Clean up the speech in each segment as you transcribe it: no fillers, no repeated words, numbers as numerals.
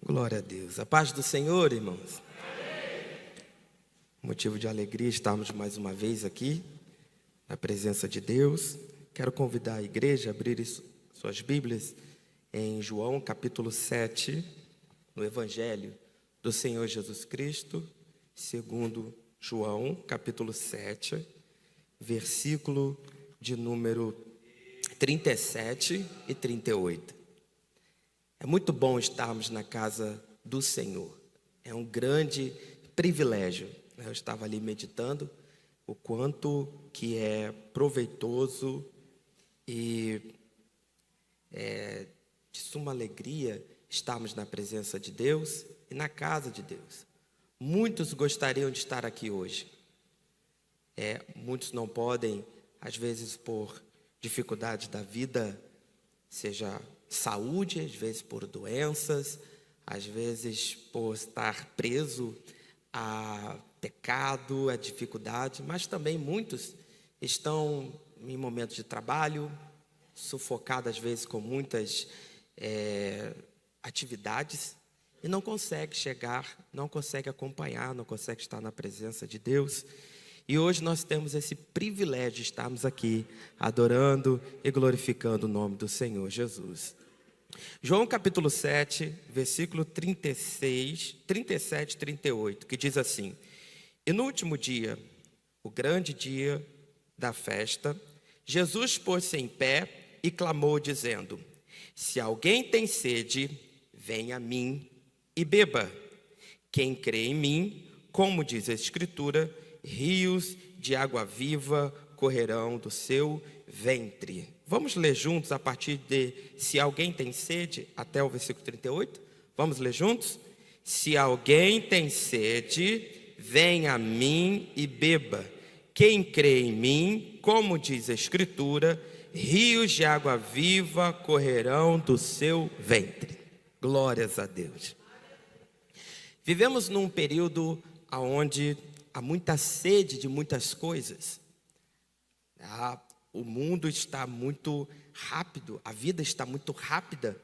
Glória a Deus. A paz do Senhor, irmãos. Motivo de alegria estarmos mais uma vez aqui, na presença de Deus. Quero convidar a igreja a abrir suas Bíblias em João capítulo 7, no Evangelho do Senhor Jesus Cristo, segundo João capítulo 7, versículo de número 37 e 38. É muito bom estarmos na casa do Senhor. É um grande privilégio. Eu estava ali meditando o quanto que é proveitoso e de suma alegria estarmos na presença de Deus e na casa de Deus. Muitos gostariam de estar aqui hoje. Muitos não podem, às vezes por dificuldades da vida, seja saúde, às vezes por doenças, às vezes por estar preso a pecado, a dificuldade, mas também muitos estão em momentos de trabalho, sufocados às vezes com muitas atividades e não consegue chegar, não consegue acompanhar, não consegue estar na presença de Deus. E hoje nós temos esse privilégio de estarmos aqui adorando e glorificando o nome do Senhor Jesus. João capítulo 7, versículo 36, 37 e 38, que diz assim: E no último dia, o grande dia da festa, Jesus pôs-se em pé e clamou dizendo: Se alguém tem sede, venha a mim e beba. Quem crê em mim, como diz a Escritura, rios de água viva correrão do seu ventre. Vamos ler juntos a partir de se alguém tem sede, até o versículo 38? Vamos ler juntos? Se alguém tem sede, venha a mim e beba. Quem crê em mim, como diz a Escritura, rios de água viva correrão do seu ventre. Glórias a Deus. Vivemos num período onde há muita sede de muitas coisas. O mundo está muito rápido, a vida está muito rápida.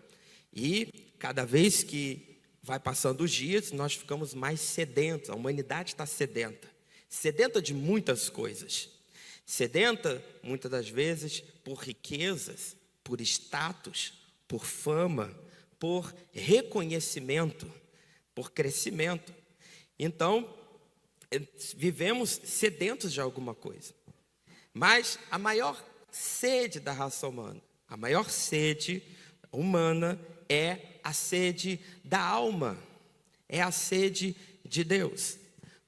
E cada vez que vai passando os dias, nós ficamos mais sedentos. A humanidade está sedenta. Sedenta de muitas coisas. Sedenta, muitas das vezes, por riquezas, por status, por fama, por reconhecimento, por crescimento. Então, vivemos sedentos de alguma coisa. Mas a maior sede da raça humana, a maior sede humana é a sede da alma, é a sede de Deus.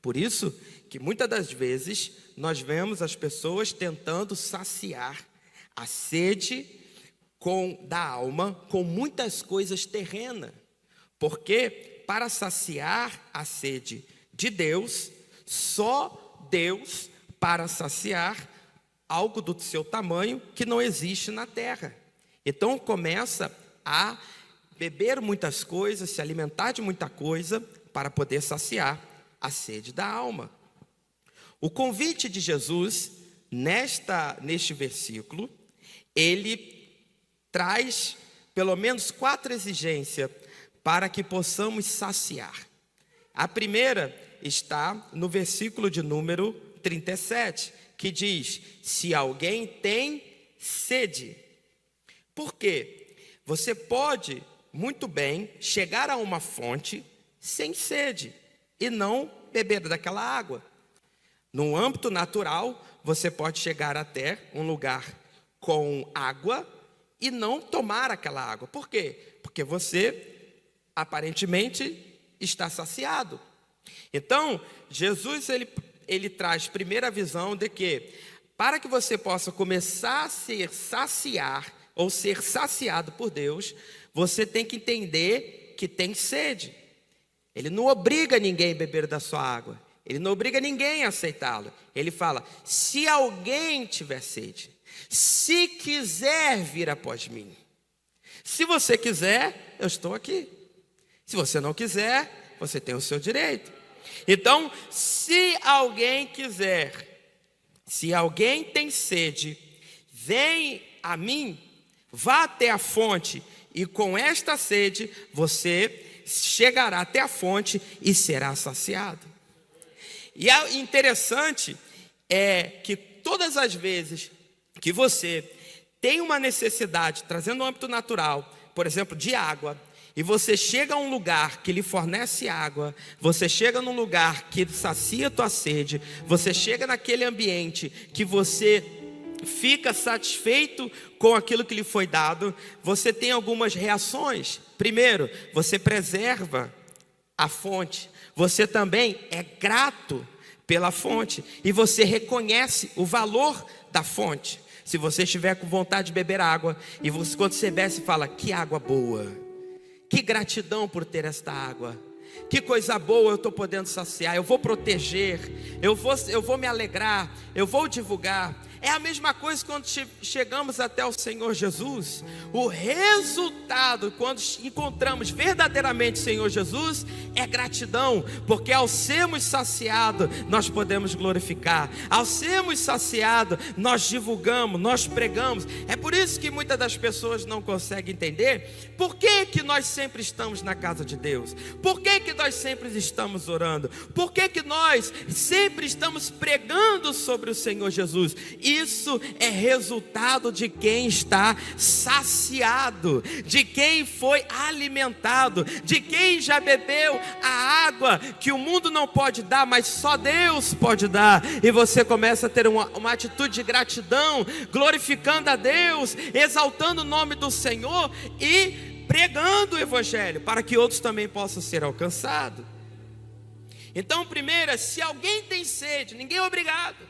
Por isso que muitas das vezes nós vemos as pessoas tentando saciar a sede da alma com muitas coisas terrenas. Porque para saciar a sede de Deus, só Deus para saciar algo do seu tamanho que não existe na terra. Então começa a beber muitas coisas, se alimentar de muita coisa para poder saciar a sede da alma. O convite de Jesus neste versículo, ele traz pelo menos 4 exigências para que possamos saciar. A primeira está no versículo de número 37, que diz: se alguém tem sede. Por quê? Você pode muito bem chegar a uma fonte sem sede e não beber daquela água. No âmbito natural, você pode chegar até um lugar com água e não tomar aquela água. Por quê? Porque você aparentemente está saciado. Então, Jesus ele traz primeiro a visão de que, para que você possa começar a ser saciar, ou ser saciado por Deus, você tem que entender que tem sede. Ele não obriga ninguém a beber da sua água. Ele não obriga ninguém a aceitá-lo. Ele fala: se alguém tiver sede, se quiser vir após mim. Se você quiser, eu estou aqui. Se você não quiser, você tem o seu direito. Então, se alguém quiser, se alguém tem sede, vem a mim, vá até a fonte, e com esta sede você chegará até a fonte e será saciado. E é interessante que todas as vezes que você tem uma necessidade, trazendo no âmbito natural, por exemplo, de água, e você chega a um lugar que lhe fornece água, você chega num lugar que sacia a tua sede, você chega naquele ambiente que você fica satisfeito com aquilo que lhe foi dado, você tem algumas reações. Primeiro, você preserva a fonte, você também é grato pela fonte, e você reconhece o valor da fonte. Se você estiver com vontade de beber água, e você, quando você bebe, você fala: que água boa, que gratidão por ter esta água, que coisa boa eu estou podendo saciar, eu vou proteger, eu vou me alegrar, eu vou divulgar. É a mesma coisa quando chegamos até o Senhor Jesus. O resultado, quando encontramos verdadeiramente o Senhor Jesus, é gratidão, porque ao sermos saciados, nós podemos glorificar. Ao sermos saciados, nós divulgamos, nós pregamos. É por isso que muitas das pessoas não conseguem entender por que nós sempre estamos na casa de Deus, por que nós sempre estamos orando, por que nós sempre estamos pregando sobre o Senhor Jesus. Isso é resultado de quem está saciado, de quem foi alimentado, de quem já bebeu a água que o mundo não pode dar, mas só Deus pode dar. E você começa a ter uma atitude de gratidão, glorificando a Deus, exaltando o nome do Senhor e pregando o Evangelho, para que outros também possam ser alcançados. Então, primeiro, se alguém tem sede, ninguém é obrigado.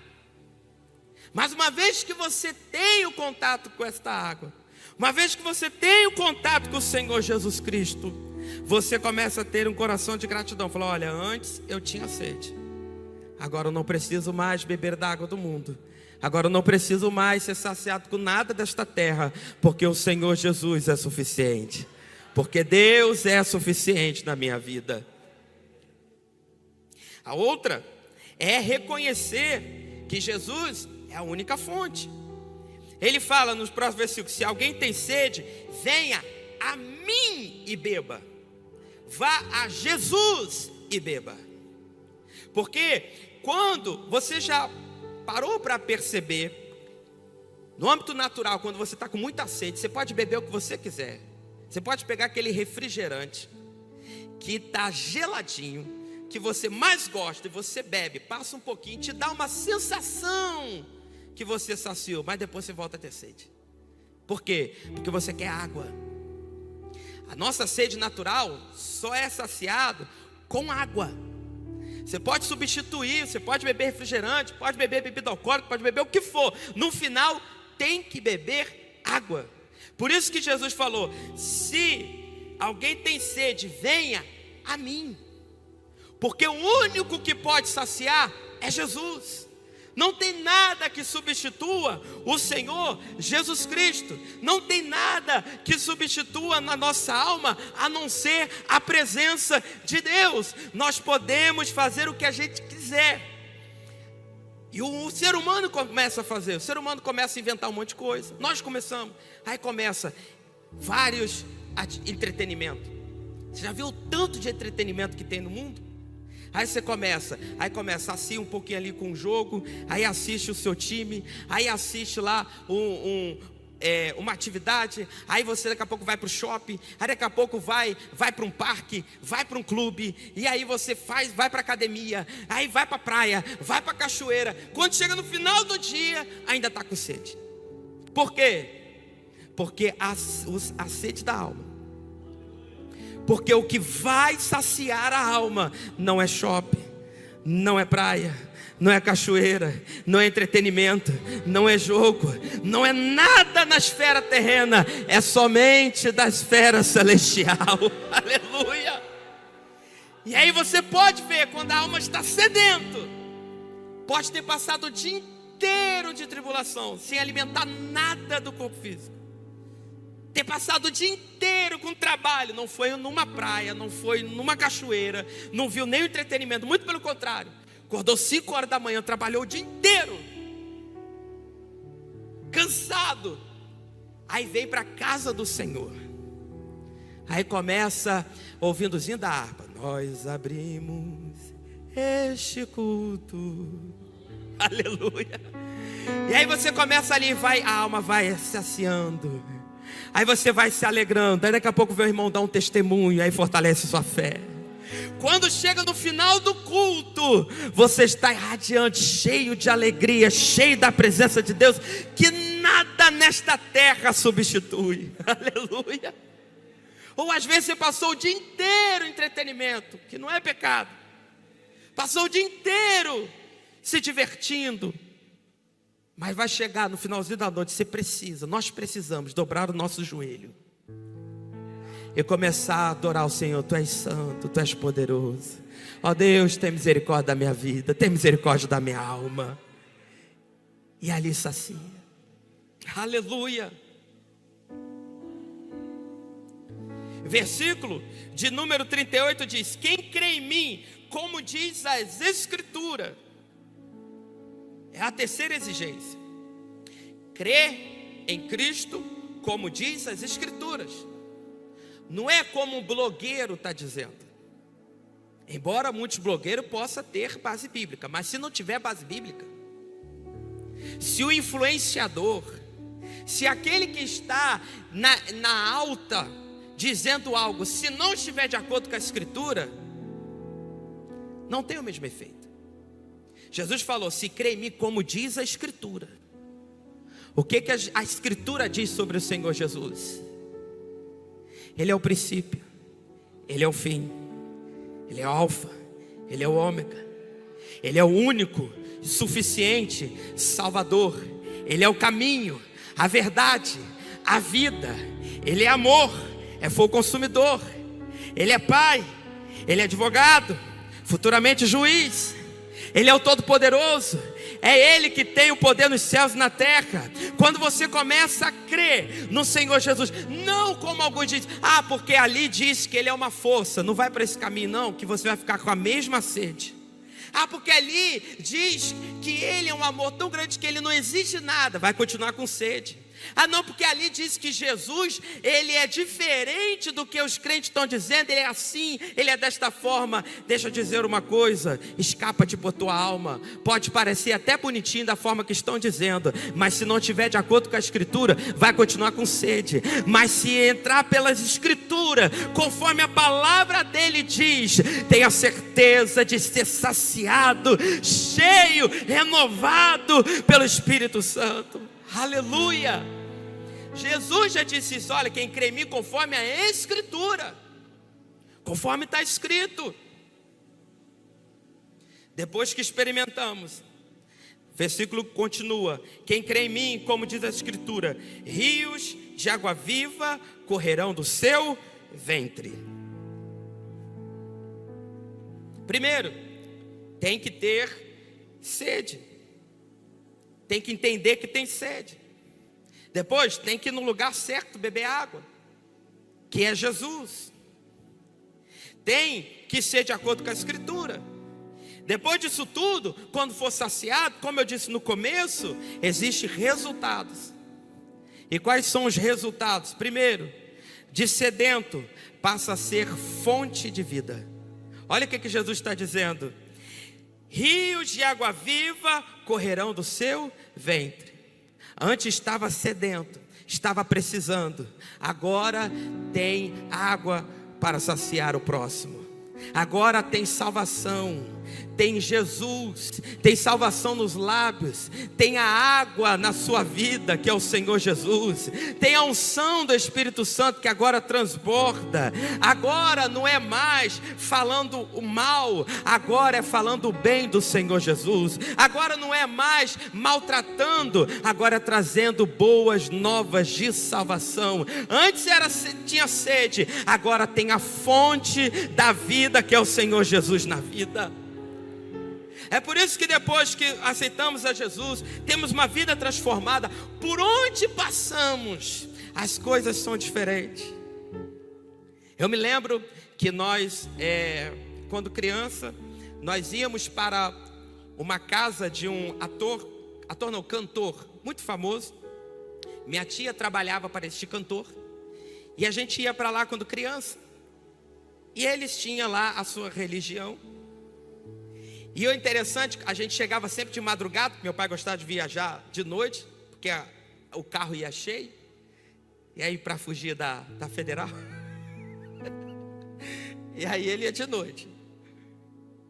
Mas uma vez que você tem o contato com esta água, uma vez que você tem o contato com o Senhor Jesus Cristo, você começa a ter um coração de gratidão. Fala: olha, antes eu tinha sede, agora eu não preciso mais beber da água do mundo, agora eu não preciso mais ser saciado com nada desta terra, porque o Senhor Jesus é suficiente, porque Deus é suficiente na minha vida. A outra é reconhecer que Jesus é a única fonte. Ele fala nos próximos versículos: se alguém tem sede, venha a mim e beba. Vá a Jesus e beba. Porque quando você já parou para perceber, no âmbito natural, quando você está com muita sede, você pode beber o que você quiser. Você pode pegar aquele refrigerante que está geladinho, que você mais gosta, e você bebe, passa um pouquinho, te dá uma sensação que você saciou, mas depois você volta a ter sede. Por quê? Porque você quer água. A nossa sede natural só é saciado com água. Você pode substituir, você pode beber refrigerante, pode beber bebida alcoólica, pode beber o que for. No final, tem que beber água. Por isso que Jesus falou: se alguém tem sede, venha a mim. Porque o único que pode saciar é Jesus. Não tem nada que substitua o Senhor Jesus Cristo. Não tem nada que substitua na nossa alma, a não ser a presença de Deus. Nós podemos fazer o que a gente quiser. E o ser humano começa a fazer. O ser humano começa a inventar um monte de coisa. Nós começamos. Aí começa vários entretenimentos. Você já viu o tanto de entretenimento que tem no mundo? Aí você começa, assia um pouquinho ali com o jogo, aí assiste o seu time, aí assiste lá uma atividade, aí você daqui a pouco vai para o shopping, aí daqui a pouco vai para um parque, vai para um clube, e aí você vai para a academia, aí vai para a praia, vai para a cachoeira. Quando chega no final do dia, ainda está com sede. Por quê? Porque a sede da alma. Porque o que vai saciar a alma não é shopping, não é praia, não é cachoeira, não é entretenimento, não é jogo, não é nada na esfera terrena, é somente da esfera celestial. Aleluia! E aí você pode ver quando a alma está sedento, pode ter passado o dia inteiro de tribulação, sem alimentar nada do corpo físico. Ter passado o dia inteiro com trabalho, não foi numa praia, não foi numa cachoeira, não viu nem o entretenimento, muito pelo contrário, acordou 5 horas da manhã, trabalhou o dia inteiro, cansado, aí veio para a casa do Senhor, Aí começa ouvindo o zinho da harpa. Nós abrimos este culto. Aleluia. E aí você começa ali, a alma vai se saciando. Aí você vai se alegrando. Aí daqui a pouco vem o irmão dar um testemunho. Aí fortalece sua fé. Quando chega no final do culto, você está irradiante, cheio de alegria, cheio da presença de Deus, que nada nesta terra substitui. Aleluia. Ou às vezes você passou o dia inteiro em entretenimento, que não é pecado. Passou o dia inteiro se divertindo. Mas vai chegar no finalzinho da noite, nós precisamos dobrar o nosso joelho e começar a adorar o Senhor. Tu és santo, Tu és poderoso. Ó Deus, tem misericórdia da minha vida, tem misericórdia da minha alma. E ali sacia. Aleluia. Versículo de número 38 diz: quem crê em mim, como diz as Escrituras. É a terceira exigência. Crê em Cristo, como diz as Escrituras. Não é como um blogueiro está dizendo. Embora muitos blogueiros possam ter base bíblica, mas se não tiver base bíblica, se o influenciador, se aquele que está na alta dizendo algo, se não estiver de acordo com a Escritura, não tem o mesmo efeito. Jesus falou: se crê em mim, como diz a Escritura. O que a Escritura diz sobre o Senhor Jesus? Ele é o princípio, Ele é o fim, Ele é o alfa, Ele é o ômega, Ele é o único, suficiente Salvador. Ele é o caminho, a verdade, a vida. Ele é amor, é fogo consumidor. Ele é Pai, Ele é advogado, futuramente juiz. Ele é o Todo-Poderoso. É Ele que tem o poder nos céus e na terra. Quando você começa a crer no Senhor Jesus, não como alguns dizem: porque ali diz que Ele é uma força. Não vai para esse caminho não, que você vai ficar com a mesma sede. Porque ali diz que Ele é um amor tão grande que Ele não exige nada. Vai continuar com sede. Não, porque ali diz que Jesus, Ele é diferente do que os crentes estão dizendo. Ele é assim, Ele é desta forma. Deixa eu dizer uma coisa: escapa-te por tua alma. Pode parecer até bonitinho da forma que estão dizendo, mas se não estiver de acordo com a Escritura, vai continuar com sede. Mas se entrar pelas Escrituras, conforme a palavra dele diz, tenha certeza de ser saciado, cheio, renovado pelo Espírito Santo. Aleluia. Jesus já disse isso: olha, quem crê em mim, conforme a Escritura, conforme está escrito. Depois que experimentamos, versículo continua: quem crê em mim, como diz a Escritura, rios de água viva correrão do seu ventre. Primeiro, tem que ter sede. Tem que entender que tem sede. Depois tem que ir no lugar certo beber água, que é Jesus. Tem que ser de acordo com a Escritura. Depois disso tudo, quando for saciado, como eu disse no começo, existem resultados. E quais são os resultados? Primeiro, de sedento passa a ser fonte de vida. Olha o que Jesus está dizendo: rios de água viva correrão do seu ventre. Antes estava sedento, estava precisando. Agora tem água para saciar o próximo. Agora tem salvação, tem Jesus, tem salvação nos lábios, tem a água na sua vida, que é o Senhor Jesus, tem a unção do Espírito Santo que agora transborda. Agora não é mais falando o mal, agora é falando o bem do Senhor Jesus. Agora não é mais maltratando, agora é trazendo boas novas de salvação. Antes tinha sede, agora tem a fonte da vida, que é o Senhor Jesus na vida. É por isso que depois que aceitamos a Jesus, temos uma vida transformada. Por onde passamos, as coisas são diferentes. Eu me lembro que nós, quando criança, nós íamos para uma casa de um cantor, muito famoso. Minha tia trabalhava para este cantor. E a gente ia para lá quando criança. E eles tinham lá a sua religião. E o interessante, a gente chegava sempre de madrugada, porque meu pai gostava de viajar de noite, porque o carro ia cheio. E aí para fugir da federal. E aí ele ia de noite.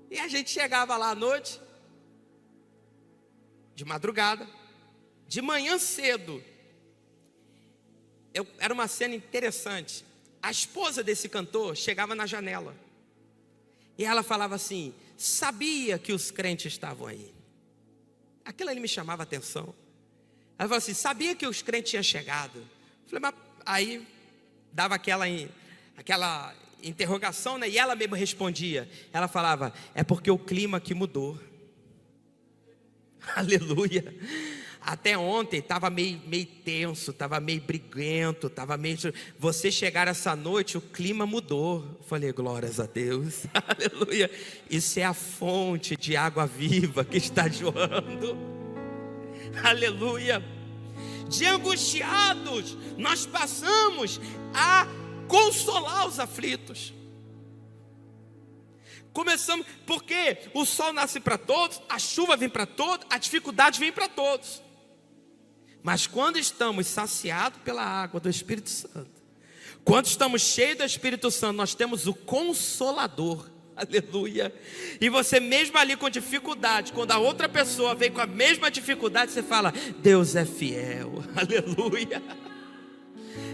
E a gente chegava lá à noite, de madrugada, de manhã cedo. Era uma cena interessante. A esposa desse cantor chegava na janela. E ela falava assim: sabia que os crentes estavam aí. Aquilo ali me chamava a atenção. Ela falou assim: sabia que os crentes tinham chegado. Eu falei, mas aí dava aquela interrogação, né? E ela mesmo respondia. Ela falava: é porque o clima que mudou. Aleluia. Até ontem estava meio tenso, estava meio briguento, estava meio... Você chegar essa noite, o clima mudou. Eu falei, glórias a Deus. Aleluia. Isso é a fonte de água viva que está jorrando. Aleluia. De angustiados, nós passamos a consolar os aflitos. Começamos, porque o sol nasce para todos, a chuva vem para todos, a dificuldade vem para todos. Mas quando estamos saciados pela água do Espírito Santo, quando estamos cheios do Espírito Santo, nós temos o Consolador. Aleluia. E você mesmo ali com dificuldade, quando a outra pessoa vem com a mesma dificuldade, você fala: Deus é fiel. Aleluia.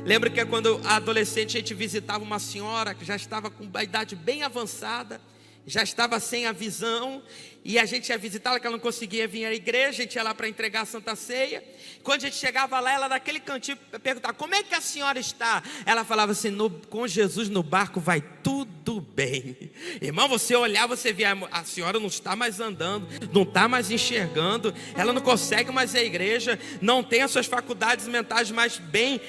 Lembro que quando adolescente a gente visitava uma senhora que já estava com uma idade bem avançada, já estava sem a visão, e a gente ia visitá-la, que ela não conseguia vir à igreja, a gente ia lá para entregar a Santa Ceia. Quando a gente chegava lá, ela naquele cantinho perguntava: como é que a senhora está? Ela falava assim: com Jesus no barco vai tudo bem. Irmão, você olhar, você via, a senhora não está mais andando, não está mais enxergando, ela não consegue mais ir à igreja, não tem as suas faculdades mentais mais bem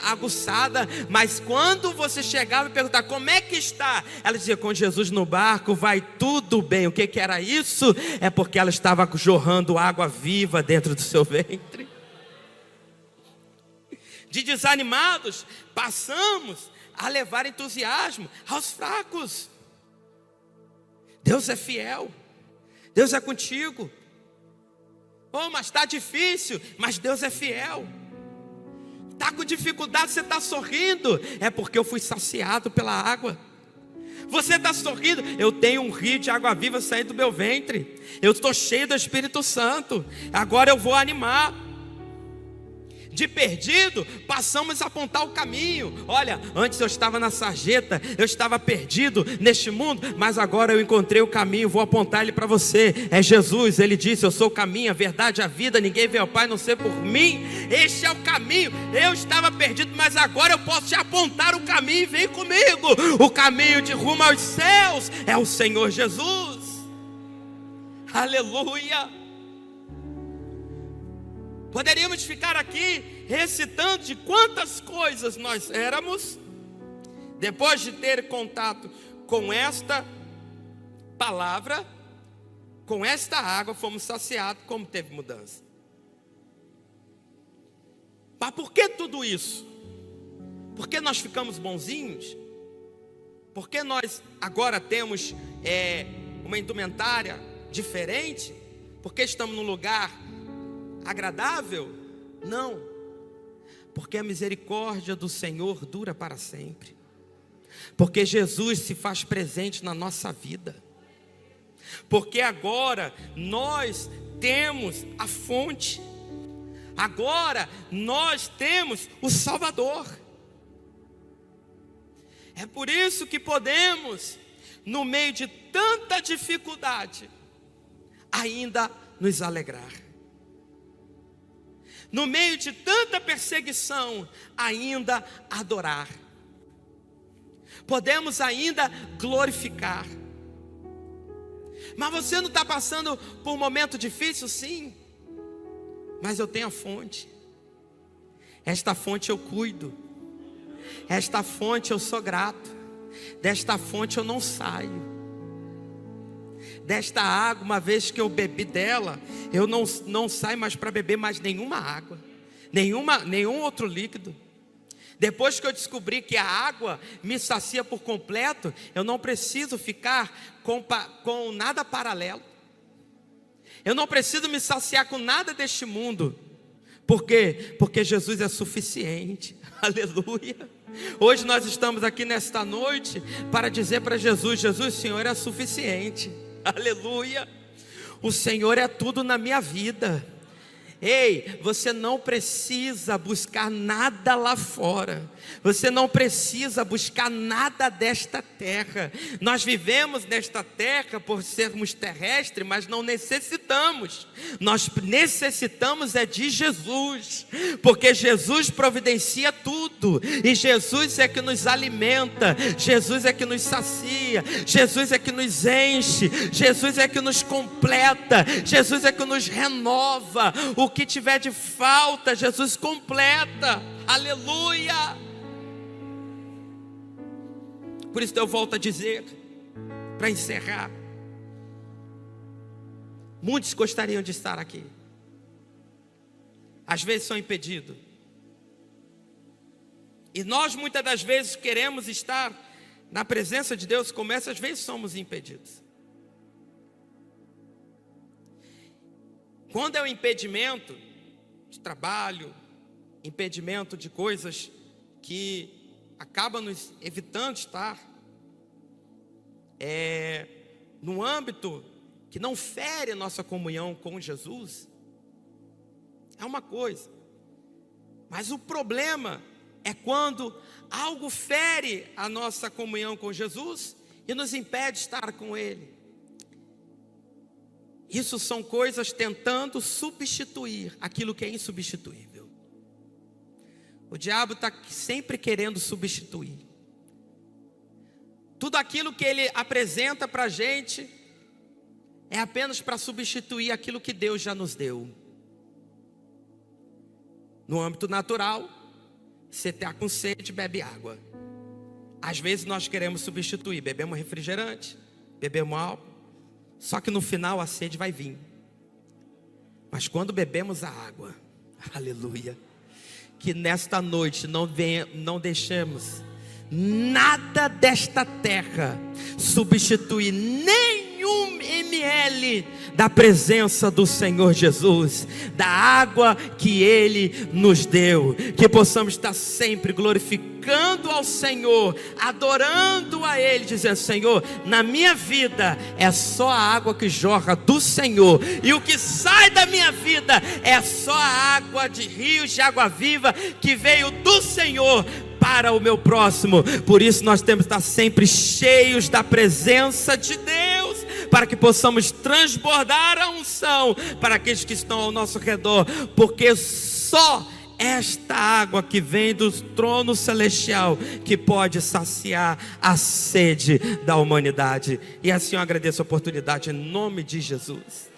aguçadas. Mas quando você chegava e perguntava: como é que está? Ela dizia: com Jesus no barco vai tudo bem. O que era isso? É porque ela estava jorrando água viva dentro do seu ventre. De desanimados, passamos a levar entusiasmo aos fracos. Deus é fiel, Deus é contigo. Oh, mas está difícil, mas Deus é fiel. Está com dificuldade, você está sorrindo, é porque eu fui saciado pela água. Você está sorrindo, eu tenho um rio de água viva saindo do meu ventre, eu estou cheio do Espírito Santo, agora eu vou animar. De perdido, passamos a apontar o caminho. Olha, antes eu estava na sarjeta, eu estava perdido neste mundo, mas agora eu encontrei o caminho, vou apontar ele para você. É Jesus, ele disse: eu sou o caminho, a verdade, a vida, ninguém vê ao Pai a não ser por mim. Este é o caminho. Eu estava perdido, mas agora eu posso te apontar o caminho. Vem comigo. O caminho de rumo aos céus é o Senhor Jesus. Aleluia. Poderíamos ficar aqui recitando de quantas coisas nós éramos, depois de ter contato com esta palavra, com esta água, fomos saciados, como teve mudança. Mas por que tudo isso? Porque nós ficamos bonzinhos? Porque nós agora temos uma indumentária diferente? Porque estamos num lugar agradável? Não, porque a misericórdia do Senhor dura para sempre, porque Jesus se faz presente na nossa vida, porque agora nós temos a fonte, agora nós temos o Salvador. É por isso que podemos, no meio de tanta dificuldade, ainda nos alegrar. No meio de tanta perseguição, ainda adorar. Podemos ainda glorificar. Mas você não está passando por um momento difícil? Sim. Mas eu tenho a fonte. Esta fonte eu cuido. Esta fonte eu sou grato. Desta fonte eu não saio. Desta água, uma vez que eu bebi dela, eu não saio mais para beber mais nenhuma água, nenhum outro líquido. Depois que eu descobri que a água me sacia por completo, eu não preciso ficar com nada paralelo. Eu não preciso me saciar com nada deste mundo. Por quê? Porque Jesus é suficiente. Aleluia. Hoje nós estamos aqui nesta noite para dizer para Jesus: Jesus, o Senhor é suficiente. Aleluia. O Senhor é tudo na minha vida. Ei, você não precisa buscar nada lá fora. Você não precisa buscar nada desta terra. Nós vivemos nesta terra por sermos terrestres, mas não necessitamos. Nós necessitamos é de Jesus, porque Jesus providencia tudo. E Jesus é que nos alimenta, Jesus é que nos sacia, Jesus é que nos enche, Jesus é que nos completa, Jesus é que nos renova. O que tiver de falta, Jesus completa. Aleluia. Por isso eu volto a dizer, para encerrar, muitos gostariam de estar aqui, às vezes são impedidos, e nós muitas das vezes queremos estar na presença de Deus, como às vezes somos impedidos. Quando é um impedimento de trabalho, impedimento de coisas que acaba nos evitando estar no âmbito que não fere a nossa comunhão com Jesus, é uma coisa. Mas o problema é quando algo fere a nossa comunhão com Jesus e nos impede de estar com Ele. Isso são coisas tentando substituir aquilo que é insubstituível. O diabo está sempre querendo substituir. Tudo aquilo que ele apresenta para a gente é apenas para substituir aquilo que Deus já nos deu. No âmbito natural, você está com sede, bebe água. Às vezes nós queremos substituir, bebemos refrigerante, bebemos álcool, só que no final a sede vai vir. Mas quando bebemos a água, aleluia, que nesta noite não deixemos nada desta terra substituir nenhum ml da presença do Senhor Jesus, da água que Ele nos deu. Que possamos estar sempre glorificando ao Senhor, adorando a Ele, dizendo: Senhor, na minha vida é só a água que jorra do Senhor, e o que sai da minha vida é só a água de rios de água viva que veio do Senhor para o meu próximo. Por isso nós temos que estar sempre cheios da presença de Deus, para que possamos transbordar a unção para aqueles que estão ao nosso redor, porque só esta água que vem do trono celestial que pode saciar a sede da humanidade. E assim eu agradeço a oportunidade em nome de Jesus.